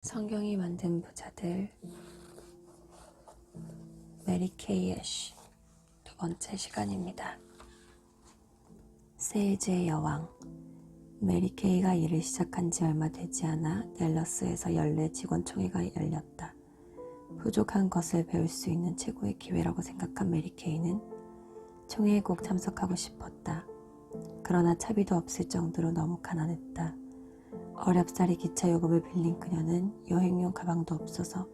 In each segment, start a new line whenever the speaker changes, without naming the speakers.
성경이 만든 부자들 메리 케이 애쉬 두 번째 시간입니다. 세일즈의 여왕. 메리 케이가 일을 시작한 지 얼마 되지 않아 댈러스에서 연례 직원총회가 열렸다. 부족한 것을 배울 수 있는 최고의 기회라고 생각한 메리 케이는 총회에 꼭 참석하고 싶었다. 그러나 차비도 없을 정도로 너무 가난했다. 어렵사리 기차 요금을 빌린 그녀는 여행용 가방도 없어서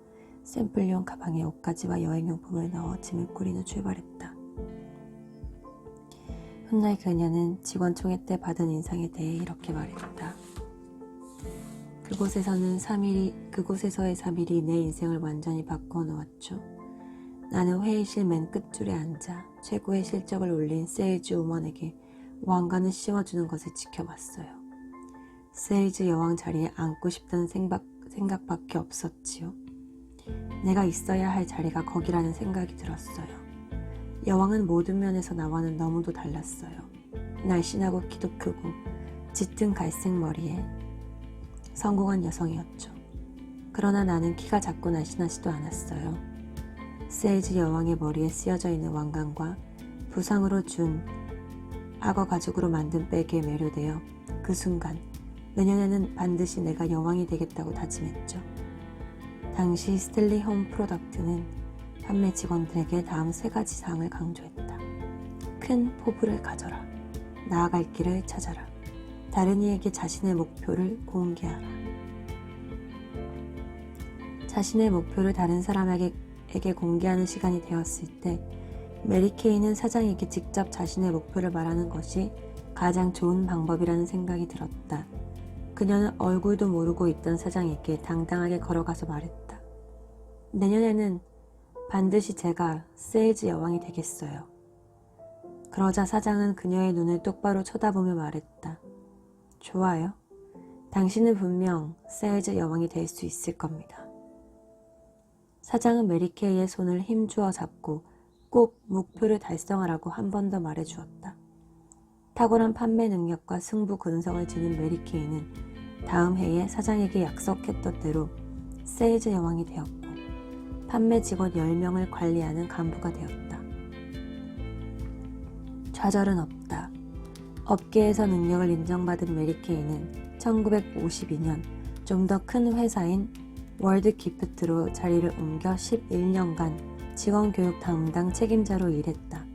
샘플용 가방에 옷가지와 여행용품을 넣어 짐을 꾸린 후 출발했다. 훗날 그녀는 직원총회 때 받은 인상에 대해 이렇게 말했다. 그곳에서의 3일이 내 인생을 완전히 바꾸어 놓았죠. 나는 회의실 맨 끝줄에 앉아 최고의 실적을 올린 세일즈 우먼에게 왕관을 씌워주는 것을 지켜봤어요. 세일즈 여왕 자리에 앉고 싶다는 생각밖에 없었지요. 내가 있어야 할 자리가 거기라는 생각이 들었어요. 여왕은 모든 면에서 나와는 너무도 달랐어요. 날씬하고 키도 크고 짙은 갈색 머리에 성공한 여성이었죠. 그러나 나는 키가 작고 날씬하지도 않았어요. 세일즈 여왕의 머리에 쓰여져 있는 왕관과 부상으로 준 악어 가죽으로 만든 백에 매료되어 그 순간 내년에는 반드시 내가 여왕이 되겠다고 다짐했죠. 당시 스탠리 홈 프로덕트는 판매 직원들에게 다음 3가지 사항을 강조했다. 큰 포부를 가져라. 나아갈 길을 찾아라. 다른 이에게 자신의 목표를 공개하라. 자신의 목표를 다른 사람에게 공개하는 시간이 되었을 때 메리 케이는 사장에게 직접 자신의 목표를 말하는 것이 가장 좋은 방법이라는 생각이 들었다. 그녀는 얼굴도 모르고 있던 사장에게 당당하게 걸어가서 말했다. 내년에는 반드시 제가 세일즈 여왕이 되겠어요. 그러자 사장은 그녀의 눈을 똑바로 쳐다보며 말했다. 좋아요. 당신은 분명 세일즈 여왕이 될 수 있을 겁니다. 사장은 메리 케이의 손을 힘주어 잡고 꼭 목표를 달성하라고 한 번 더 말해주었다. 탁월한 판매 능력과 승부 근성을 지닌 메리 케이는 다음 해에 사장에게 약속했던 대로 세일즈 여왕이 되었고 판매 직원 10명을 관리하는 간부가 되었다. 좌절은 없다. 업계에서 능력을 인정받은 메리 케이는 1952년 좀 더 큰 회사인 월드 기프트로 자리를 옮겨 11년간 직원 교육 담당 책임자로 일했다.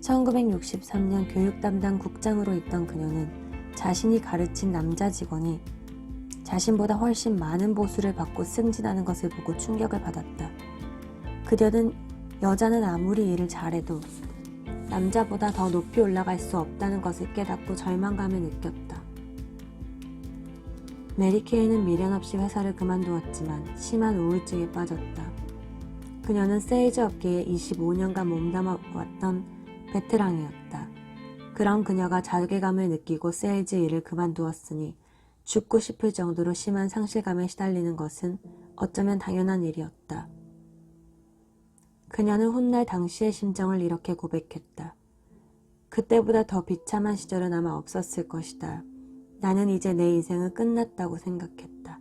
1963년 교육 담당 국장으로 있던 그녀는 자신이 가르친 남자 직원이 자신보다 훨씬 많은 보수를 받고 승진하는 것을 보고 충격을 받았다. 그녀는 여자는 아무리 일을 잘해도 남자보다 더 높이 올라갈 수 없다는 것을 깨닫고 절망감을 느꼈다. 메리 케이는 미련 없이 회사를 그만두었지만 심한 우울증에 빠졌다. 그녀는 세일즈 업계에 25년간 몸담아왔던 베테랑이었다. 그런 그녀가 자괴감을 느끼고 세일즈 일을 그만두었으니 죽고 싶을 정도로 심한 상실감에 시달리는 것은 어쩌면 당연한 일이었다. 그녀는 훗날 당시의 심정을 이렇게 고백했다. 그때보다 더 비참한 시절은 아마 없었을 것이다. 나는 이제 내 인생은 끝났다고 생각했다.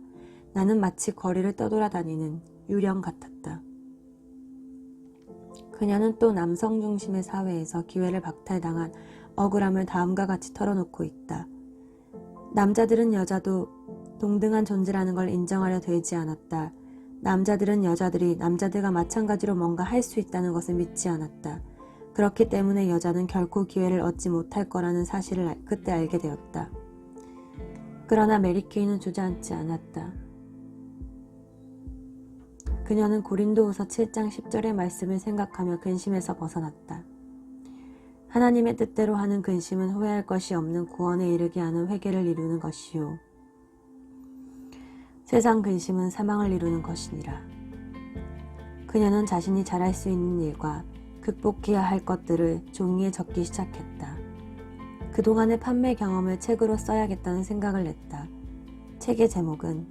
나는 마치 거리를 떠돌아다니는 유령 같았다. 그녀는 또 남성 중심의 사회에서 기회를 박탈당한 억울함을 다음과 같이 털어놓고 있다. 남자들은 여자도 동등한 존재라는 걸 인정하려 들지 않았다. 남자들은 여자들이 남자들과 마찬가지로 뭔가 할 수 있다는 것을 믿지 않았다. 그렇기 때문에 여자는 결코 기회를 얻지 못할 거라는 사실을 그때 알게 되었다. 그러나 메리 케이는 주저앉지 않았다. 그녀는 고린도후서 7장 10절의 말씀을 생각하며 근심에서 벗어났다. 하나님의 뜻대로 하는 근심은 후회할 것이 없는 구원에 이르게 하는 회개를 이루는 것이요. 세상 근심은 사망을 이루는 것이니라. 그녀는 자신이 잘할 수 있는 일과 극복해야 할 것들을 종이에 적기 시작했다. 그동안의 판매 경험을 책으로 써야겠다는 생각을 냈다. 책의 제목은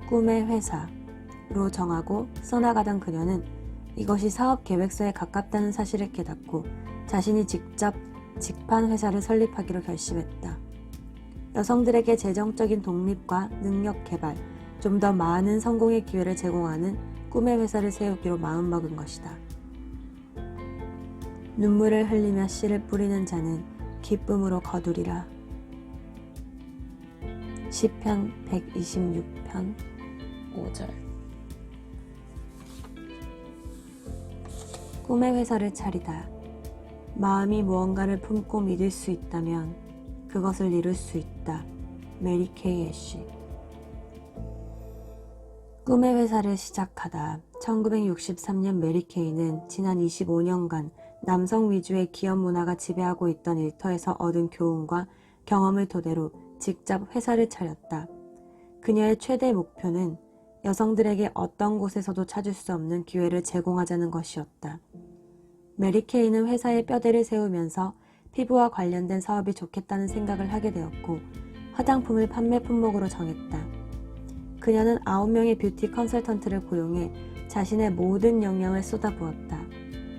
꿈의 회사로 정하고 써나가던 그녀는 이것이 사업 계획서에 가깝다는 사실을 깨닫고 자신이 직접 직판 회사를 설립하기로 결심했다. 여성들에게 재정적인 독립과 능력 개발, 좀 더 많은 성공의 기회를 제공하는 꿈의 회사를 세우기로 마음먹은 것이다. 눈물을 흘리며 씨를 뿌리는 자는 기쁨으로 거두리라. 시편 126편 5절. 꿈의 회사를 차리다. 마음이 무언가를 품고 믿을 수 있다면 그것을 이룰 수 있다. 메리 케이 애쉬. 꿈의 회사를 시작하다. 1963년 메리 케이는 지난 25년간 남성 위주의 기업 문화가 지배하고 있던 일터에서 얻은 교훈과 경험을 토대로 직접 회사를 차렸다. 그녀의 최대 목표는 여성들에게 어떤 곳에서도 찾을 수 없는 기회를 제공하자는 것이었다. 메리 케이는 회사의 뼈대를 세우면서 피부와 관련된 사업이 좋겠다는 생각을 하게 되었고 화장품을 판매 품목으로 정했다. 그녀는 9명의 뷰티 컨설턴트를 고용해 자신의 모든 역량을 쏟아부었다.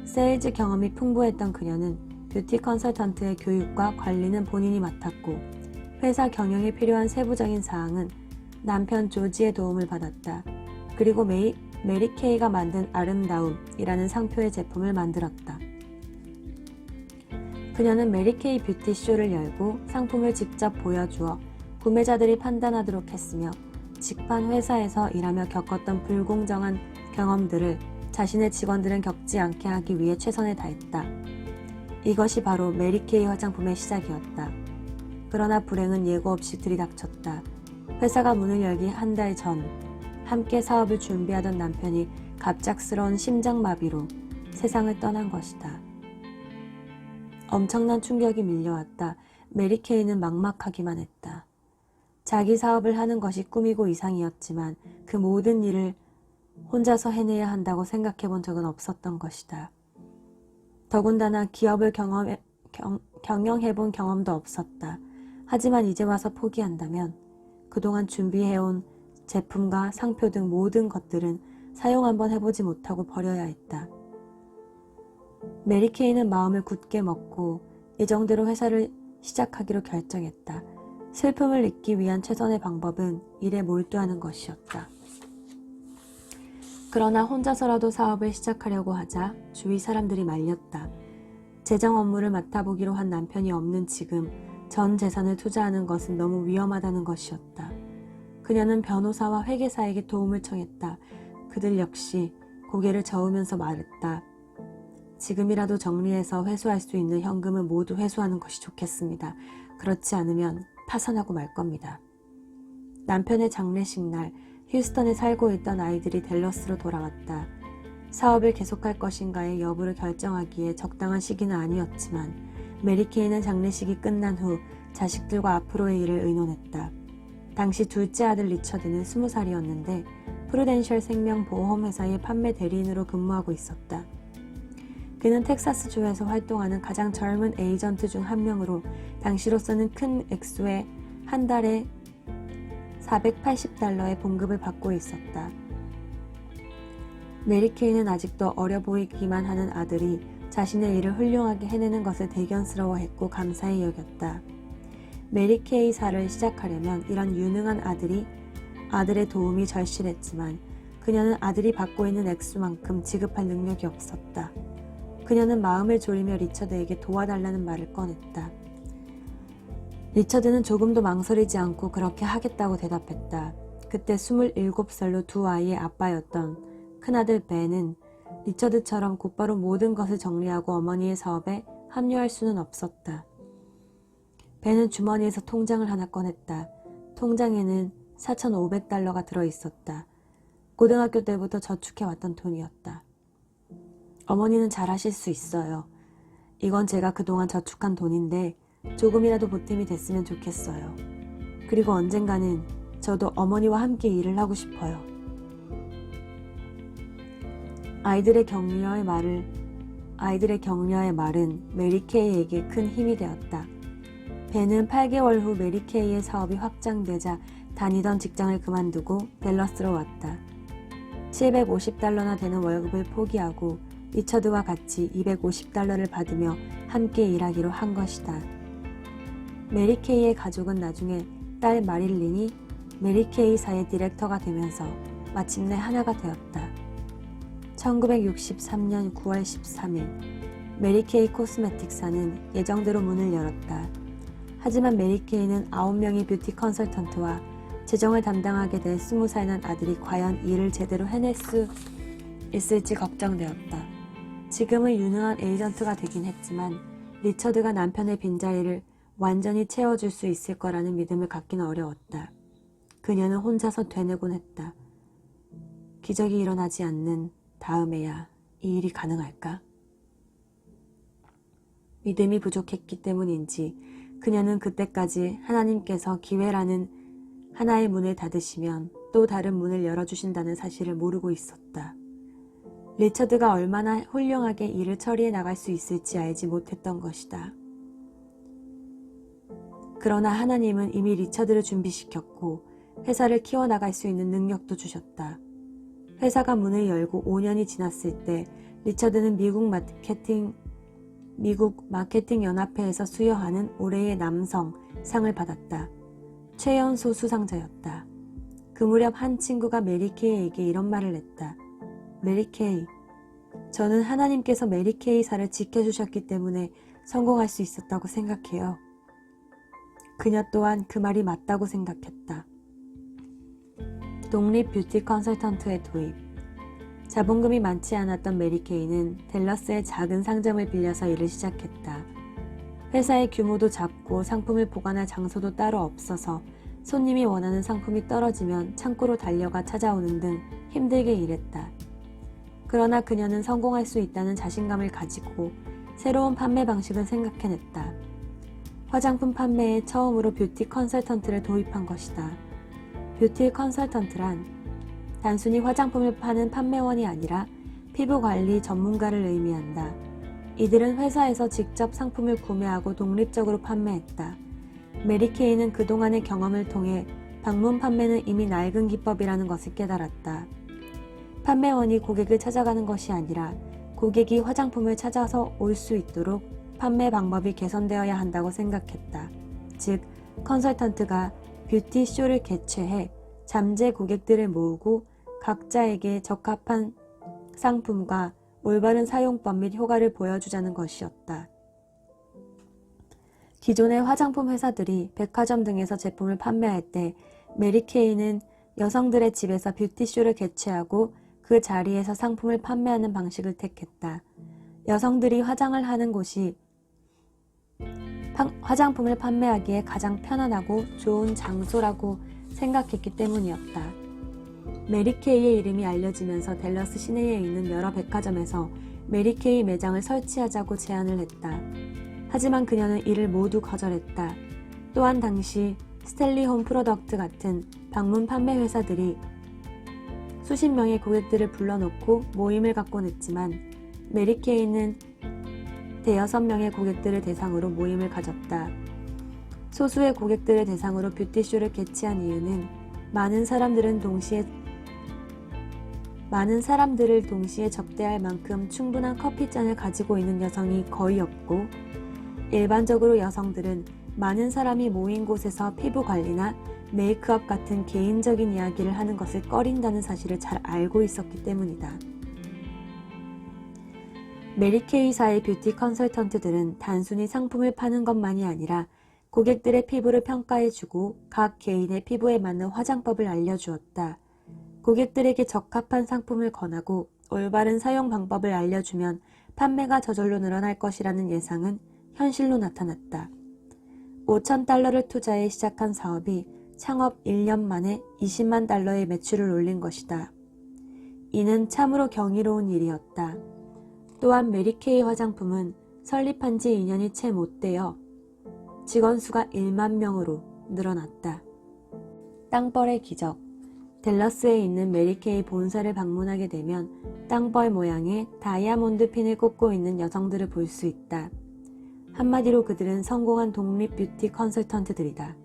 세일즈 경험이 풍부했던 그녀는 뷰티 컨설턴트의 교육과 관리는 본인이 맡았고 회사 경영에 필요한 세부적인 사항은 남편 조지의 도움을 받았다. 그리고 메리 케이가 만든 아름다움이라는 상표의 제품을 만들었다. 그녀는 메리 케이 뷰티 쇼를 열고 상품을 직접 보여주어 구매자들이 판단하도록 했으며 직판 회사에서 일하며 겪었던 불공정한 경험들을 자신의 직원들은 겪지 않게 하기 위해 최선을 다했다. 이것이 바로 메리 케이 화장품의 시작이었다. 그러나 불행은 예고 없이 들이닥쳤다. 회사가 문을 열기 한 달 전 함께 사업을 준비하던 남편이 갑작스러운 심장마비로 세상을 떠난 것이다. 엄청난 충격이 밀려왔다. 메리 케이는 막막하기만 했다. 자기 사업을 하는 것이 꿈이고 이상이었지만 그 모든 일을 혼자서 해내야 한다고 생각해 본 적은 없었던 것이다. 더군다나 기업을 경영해 본 경험도 없었다. 하지만 이제 와서 포기한다면 그동안 준비해온 제품과 상표 등 모든 것들은 사용 한번 해보지 못하고 버려야 했다. 메리 케이는 마음을 굳게 먹고 예정대로 회사를 시작하기로 결정했다. 슬픔을 잊기 위한 최선의 방법은 일에 몰두하는 것이었다. 그러나 혼자서라도 사업을 시작하려고 하자 주위 사람들이 말렸다. 재정 업무를 맡아보기로 한 남편이 없는 지금 전 재산을 투자하는 것은 너무 위험하다는 것이었다. 그녀는 변호사와 회계사에게 도움을 청했다. 그들 역시 고개를 저으면서 말했다. 지금이라도 정리해서 회수할 수 있는 현금은 모두 회수하는 것이 좋겠습니다. 그렇지 않으면 파산하고 말 겁니다. 남편의 장례식 날 휴스턴에 살고 있던 아이들이 댈러스로 돌아왔다. 사업을 계속할 것인가의 여부를 결정하기에 적당한 시기는 아니었지만 메리 케이는 장례식이 끝난 후 자식들과 앞으로의 일을 의논했다. 당시 둘째 아들 리처드는 20살이었는데 프루덴셜 생명보험회사의 판매 대리인으로 근무하고 있었다. 그는 텍사스주에서 활동하는 가장 젊은 에이전트 중 한 명으로 당시로서는 큰 액수의 한 달에 $480의 봉급을 받고 있었다. 메리 케이는 아직도 어려 보이기만 하는 아들이 자신의 일을 훌륭하게 해내는 것을 대견스러워했고 감사히 여겼다. 메리 케이사를 시작하려면 이런 유능한 아들의 도움이 절실했지만 그녀는 아들이 받고 있는 액수만큼 지급할 능력이 없었다. 그녀는 마음을 졸이며 리처드에게 도와달라는 말을 꺼냈다. 리처드는 조금도 망설이지 않고 그렇게 하겠다고 대답했다. 그때 27살로 두 아이의 아빠였던 큰아들 벤은 리처드처럼 곧바로 모든 것을 정리하고 어머니의 사업에 합류할 수는 없었다. 벤은 주머니에서 통장을 하나 꺼냈다. 통장에는 $4,500가 들어있었다. 고등학교 때부터 저축해왔던 돈이었다. 어머니는 잘하실 수 있어요. 이건 제가 그동안 저축한 돈인데 조금이라도 보탬이 됐으면 좋겠어요. 그리고 언젠가는 저도 어머니와 함께 일을 하고 싶어요. 아이들의 격려의 말은 메리 케이에게 큰 힘이 되었다. 벤은 8개월 후 메리 케이의 사업이 확장되자 다니던 직장을 그만두고 댈러스로 왔다. $750나 되는 월급을 포기하고 리처드와 같이 $250를 받으며 함께 일하기로 한 것이다. 메리 케이의 가족은 나중에 딸 마릴린이 메리케이사의 디렉터가 되면서 마침내 하나가 되었다. 1963년 9월 13일 메리케이 코스메틱사는 예정대로 문을 열었다. 하지만 메리케이는 9명의 뷰티 컨설턴트와 재정을 담당하게 된 20살 난 아들이 과연 일을 제대로 해낼 수 있을지 걱정되었다. 지금은 유능한 에이전트가 되긴 했지만 리처드가 남편의 빈자리를 완전히 채워줄 수 있을 거라는 믿음을 갖기는 어려웠다. 그녀는 혼자서 되뇌곤 했다. 기적이 일어나지 않는 다음에야 이 일이 가능할까? 믿음이 부족했기 때문인지 그녀는 그때까지 하나님께서 기회라는 하나의 문을 닫으시면 또 다른 문을 열어주신다는 사실을 모르고 있었다. 리처드가 얼마나 훌륭하게 일을 처리해 나갈 수 있을지 알지 못했던 것이다. 그러나 하나님은 이미 리처드를 준비시켰고 회사를 키워나갈 수 있는 능력도 주셨다. 회사가 문을 열고 5년이 지났을 때 리처드는 미국 마케팅 연합회에서 수여하는 올해의 남성 상을 받았다. 최연소 수상자였다. 그 무렵 한 친구가 메리케이에게 이런 말을 했다. 메리케이, 저는 하나님께서 메리케이사를 지켜주셨기 때문에 성공할 수 있었다고 생각해요. 그녀 또한 그 말이 맞다고 생각했다. 독립 뷰티 컨설턴트의 도입. 자본금이 많지 않았던 메리케이는 댈러스의 작은 상점을 빌려서 일을 시작했다. 회사의 규모도 작고 상품을 보관할 장소도 따로 없어서 손님이 원하는 상품이 떨어지면 창고로 달려가 찾아오는 등 힘들게 일했다. 그러나 그녀는 성공할 수 있다는 자신감을 가지고 새로운 판매 방식을 생각해냈다. 화장품 판매에 처음으로 뷰티 컨설턴트를 도입한 것이다. 뷰티 컨설턴트란 단순히 화장품을 파는 판매원이 아니라 피부관리 전문가를 의미한다. 이들은 회사에서 직접 상품을 구매하고 독립적으로 판매했다. 메리케이는 그동안의 경험을 통해 방문 판매는 이미 낡은 기법이라는 것을 깨달았다. 판매원이 고객을 찾아가는 것이 아니라 고객이 화장품을 찾아서 올 수 있도록 판매 방법이 개선되어야 한다고 생각했다. 즉, 컨설턴트가 뷰티쇼를 개최해 잠재 고객들을 모으고 각자에게 적합한 상품과 올바른 사용법 및 효과를 보여주자는 것이었다. 기존의 화장품 회사들이 백화점 등에서 제품을 판매할 때 메리케이는 여성들의 집에서 뷰티쇼를 개최하고 그 자리에서 상품을 판매하는 방식을 택했다. 여성들이 화장을 하는 곳이 화장품을 판매하기에 가장 편안하고 좋은 장소라고 생각했기 때문이었다. 메리케이의 이름이 알려지면서 댈러스 시내에 있는 여러 백화점에서 메리케이 매장을 설치하자고 제안을 했다. 하지만 그녀는 이를 모두 거절했다. 또한 당시 스탠리 홈 프로덕트 같은 방문 판매 회사들이 수십 명의 고객들을 불러놓고 모임을 갖곤 했지만 메리케이는 대여섯 명의 고객들을 대상으로 모임을 가졌다. 소수의 고객들을 대상으로 뷰티쇼를 개최한 이유는 많은 사람들을 동시에 접대할 만큼 충분한 커피잔을 가지고 있는 여성이 거의 없고, 일반적으로 여성들은 많은 사람이 모인 곳에서 피부 관리나 메이크업 같은 개인적인 이야기를 하는 것을 꺼린다는 사실을 잘 알고 있었기 때문이다. 메리케이사의 뷰티 컨설턴트들은 단순히 상품을 파는 것만이 아니라 고객들의 피부를 평가해주고 각 개인의 피부에 맞는 화장법을 알려주었다. 고객들에게 적합한 상품을 권하고 올바른 사용 방법을 알려주면 판매가 저절로 늘어날 것이라는 예상은 현실로 나타났다. $5,000를 투자해 시작한 사업이 창업 1년 만에 $20만 의 매출을 올린 것이다. 이는 참으로 경이로운 일이었다. 또한 메리케이 화장품은 설립한 지 2년이 채 못 되어 직원 수가 1만 명으로 늘어났다. 땅벌의 기적. 댈러스에 있는 메리케이 본사를 방문하게 되면 땅벌 모양의 다이아몬드 핀을 꽂고 있는 여성들을 볼 수 있다. 한마디로 그들은 성공한 독립 뷰티 컨설턴트들이다.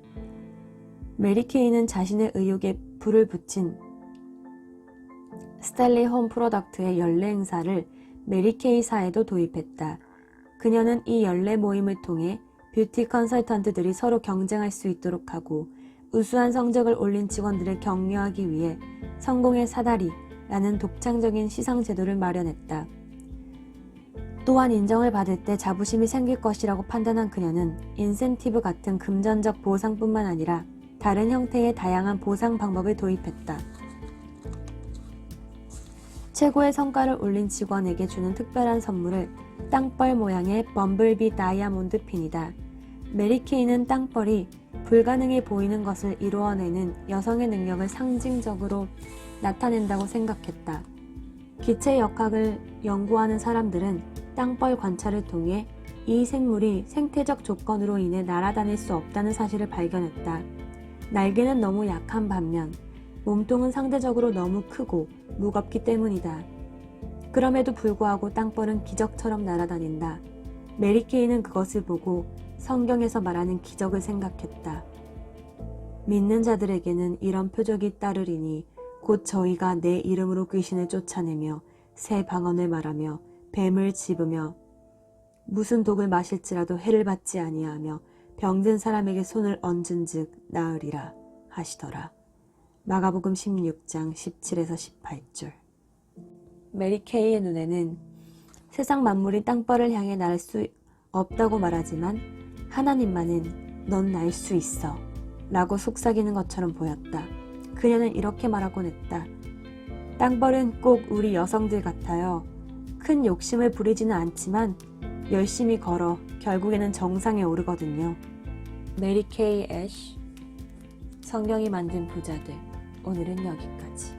메리케이는 자신의 의욕에 불을 붙인 스탠리 홈 프로덕트의 연례 행사를 메리케이사에도 도입했다. 그녀는 이 연례 모임을 통해 뷰티 컨설턴트들이 서로 경쟁할 수 있도록 하고 우수한 성적을 올린 직원들을 격려하기 위해 성공의 사다리라는 독창적인 시상 제도를 마련했다. 또한 인정을 받을 때 자부심이 생길 것이라고 판단한 그녀는 인센티브 같은 금전적 보상뿐만 아니라 다른 형태의 다양한 보상 방법을 도입했다. 최고의 성과를 올린 직원에게 주는 특별한 선물을 땅벌 모양의 범블비 다이아몬드 핀이다. 메리 케이는 땅벌이 불가능해 보이는 것을 이루어내는 여성의 능력을 상징적으로 나타낸다고 생각했다. 기체 역학을 연구하는 사람들은 땅벌 관찰을 통해 이 생물이 생태적 조건으로 인해 날아다닐 수 없다는 사실을 발견했다. 날개는 너무 약한 반면 몸통은 상대적으로 너무 크고 무겁기 때문이다. 그럼에도 불구하고 땅벌은 기적처럼 날아다닌다. 메리 케이는 그것을 보고 성경에서 말하는 기적을 생각했다. 믿는 자들에게는 이런 표적이 따르리니 곧 저희가 내 이름으로 귀신을 쫓아내며 새 방언을 말하며 뱀을 집으며 무슨 독을 마실지라도 해를 받지 아니하며 병든 사람에게 손을 얹은즉 나으리라 하시더라. 마가복음 16장 17에서 18절. 메리 케이의 눈에는 세상 만물이 땅벌을 향해 날 수 없다고 말하지만 하나님만은 넌 날 수 있어 라고 속삭이는 것처럼 보였다. 그녀는 이렇게 말하곤 했다. 땅벌은 꼭 우리 여성들 같아요. 큰 욕심을 부리지는 않지만 열심히 걸어 결국에는 정상에 오르거든요. 메리 케이 애쉬, 성경이 만든 부자들. 오늘은 여기까지.